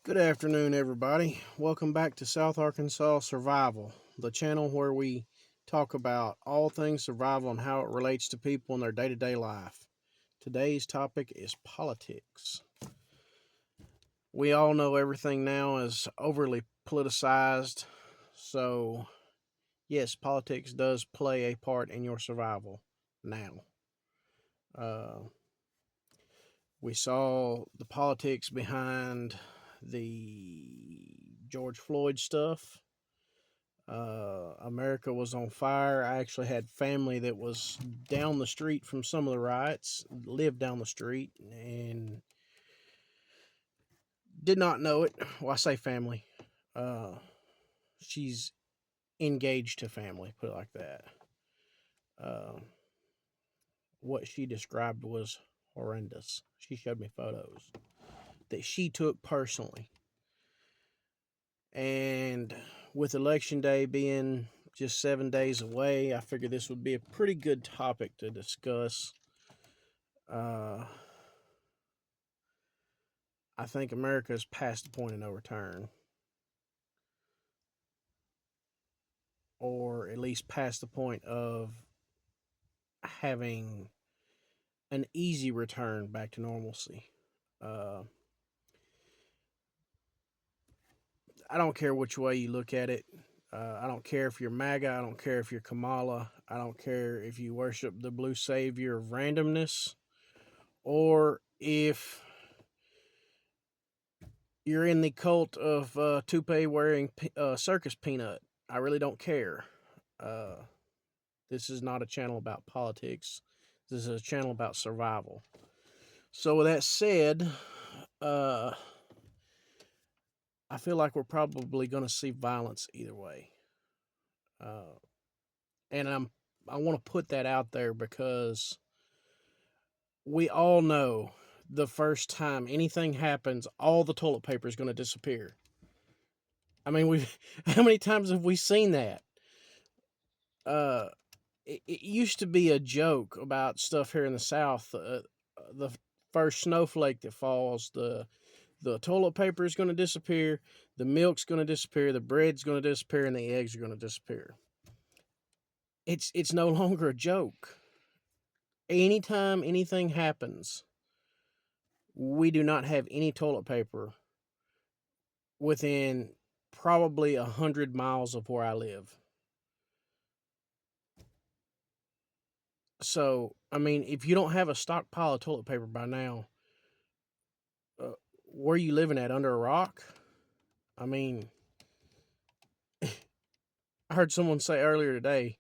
Good afternoon, everybody. Welcome back to South Arkansas Survival, the channel where we talk about all things survival and how it relates to people in their day to day life. Today's topic is politics. We all know everything now is overly politicized, so yes, politics does play a part in your survival now. Uh, we saw the politics behind the George Floyd stuff. America was on fire. I actually had family that was down the street from some of the riots, lived down the street, and did not know it. Well, I say family. Uh, she's engaged to family, put it like that. Uh, what she described was horrendous. She showed me photos that she took personally. And with Election Day being just 7 days away, I figured this would be a pretty good topic to discuss. Uh, I think America is past the point of no return, or at least past the point of having an easy return back to normalcy. Uh, I don't care which way you look at it. I don't care if you're MAGA. I don't care if you're Kamala. I don't care if you worship the blue savior of randomness or if you're in the cult of toupee wearing circus peanut. I really don't care. Uh, this is not a channel about politics. This is a channel about survival. So, with that said, uh, I feel like we're probably going to see violence either way. Uh, and I want to put that out there because we all know the first time anything happens, all the toilet paper is going to disappear. I mean, we how many times have we seen that? Uh, it used to be a joke about stuff here in the South. The first snowflake that falls, the toilet paper is going to disappear, the milk's going to disappear, the bread's going to disappear, and the eggs are going to disappear. It's no longer a joke. Anytime anything happens, we do not have any toilet paper within probably 100 miles of where I live. So, I mean, if you don't have a stockpile of toilet paper by now, uh, where are you living at? Under a rock? I mean, I heard someone say earlier today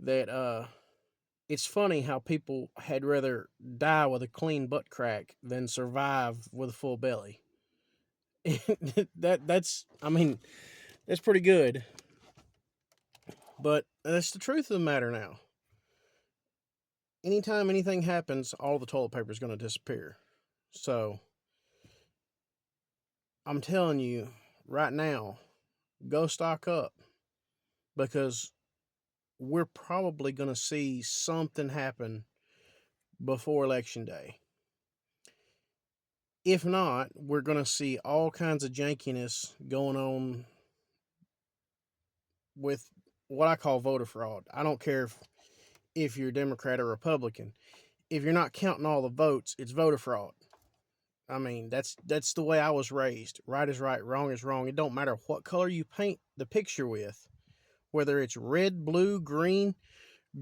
that it's funny how people had rather die with a clean butt crack than survive with a full belly. That's I mean, that's pretty good. But that's the truth of the matter now. Anytime anything happens, all the toilet paper is going to disappear. So, I'm telling you right now, go stock up because we're probably going to see something happen before Election Day. If not, we're going to see all kinds of jankiness going on with what I call voter fraud. I don't care if you're Democrat or Republican. If you're not counting all the votes, it's voter fraud. I mean, that's the way I was raised. Right is right, wrong is wrong. It don't matter what color you paint the picture with, whether it's red, blue, green,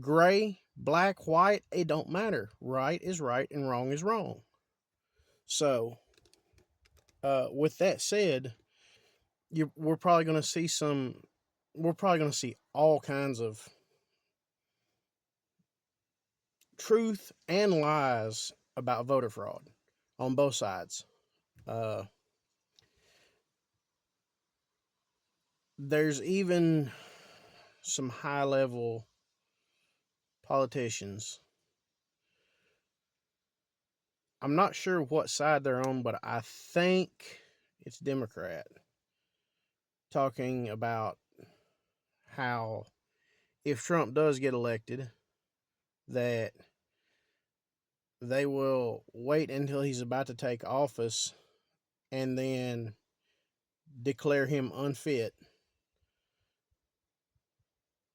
gray, black, white, it don't matter. Right is right and wrong is wrong. So, with that said, we're probably going to see we're probably going to see all kinds of truth and lies about voter fraud on both sides. Uh, there's even some high level politicians. I'm not sure what side they're on, but I think it's Democrat talking about how if Trump does get elected, that they will wait until he's about to take office and then declare him unfit,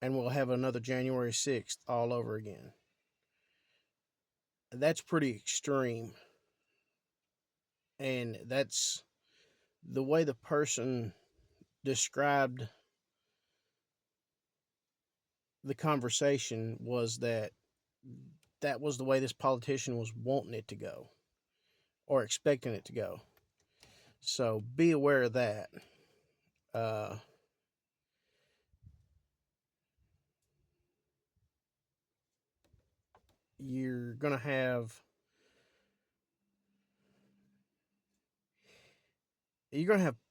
and we'll have another January 6th all over again. That's pretty extreme. And that's the way the person described the conversation, was that that was the way this politician was wanting it to go or expecting it to go. So be aware of that. You're gonna have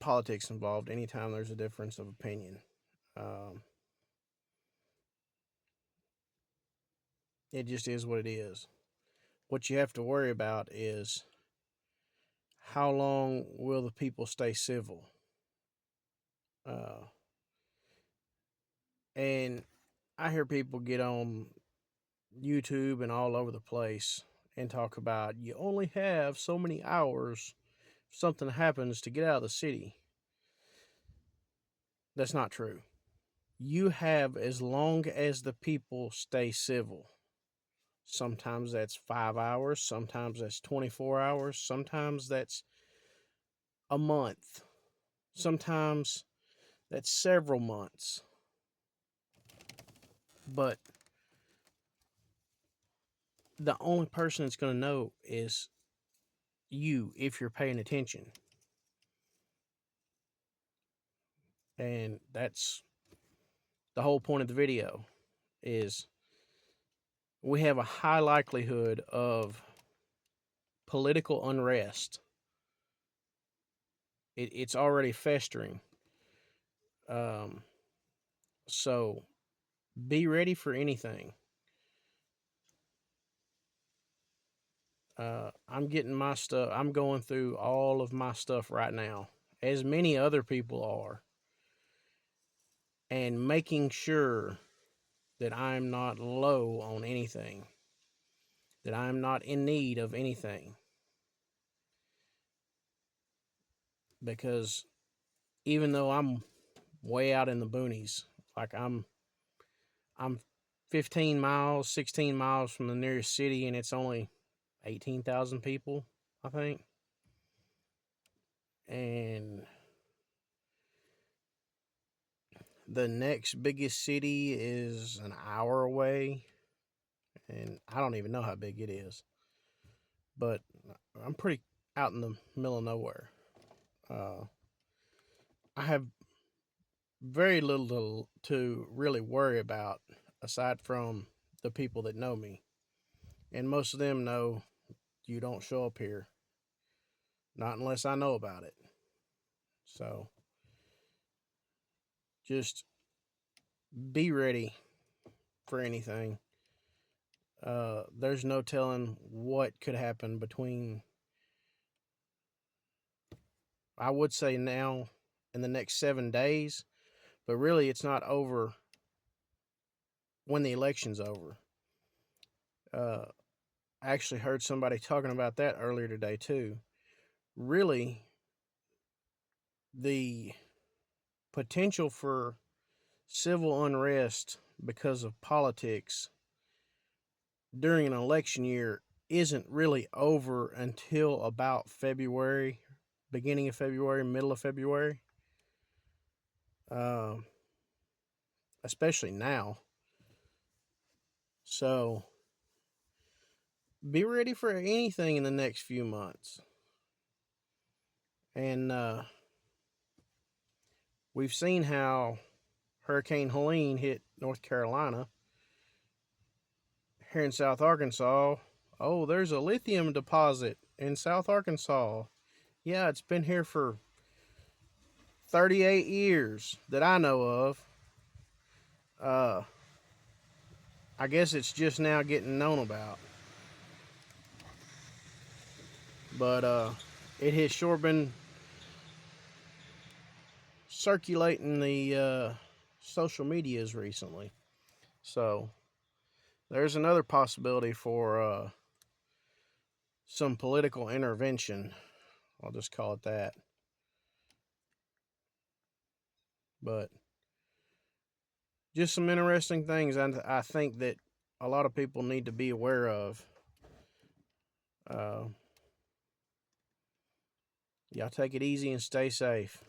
politics involved anytime there's a difference of opinion. Um, it just is what it is. What you have to worry about is how long will the people stay civil. Uh, and I hear people get on YouTube and all over the place and talk about you only have so many hours if something happens to get out of the city. That's not true. You have as long as the people stay civil. Sometimes that's 5 hours, sometimes that's 24 hours, sometimes that's a month, sometimes that's several months. But the only person that's going to know is you, if you're paying attention. And that's the whole point of the video, is we have a high likelihood of political unrest. It's already festering. Um, so be ready for anything. I'm getting my stuff. I'm going through all of my stuff right now, as many other people are, and making sure that I'm not low on anything, that I'm not in need of anything. Because even though I'm way out in the boonies, like I'm 15 miles, 16 miles from the nearest city, and it's only 18,000 people, I think. And the next biggest city is an hour away, and I don't even know how big it is. But I'm pretty out in the middle of nowhere. I have very little to really worry about aside from the people that know me. And most of them know you don't show up here. Not unless I know about it. So just be ready for anything. There's no telling what could happen between, I would say now, in the next 7 days, but really it's not over when the election's over. I actually heard somebody talking about that earlier today too. Really, the potential for civil unrest because of politics during an election year isn't really over until about February, beginning of February, middle of February. Um, Especially now. So be ready for anything in the next few months. And we've seen how Hurricane Helene hit North Carolina. Here in South Arkansas, oh, there's a lithium deposit in South Arkansas. Yeah, it's been here for 38 years that I know of. I guess it's just now getting known about. But it has sure been circulating the social medias recently. So there's another possibility for some political intervention. I'll just call it that. But just some interesting things I think that a lot of people need to be aware of. Uh, Y'all take it easy and stay safe.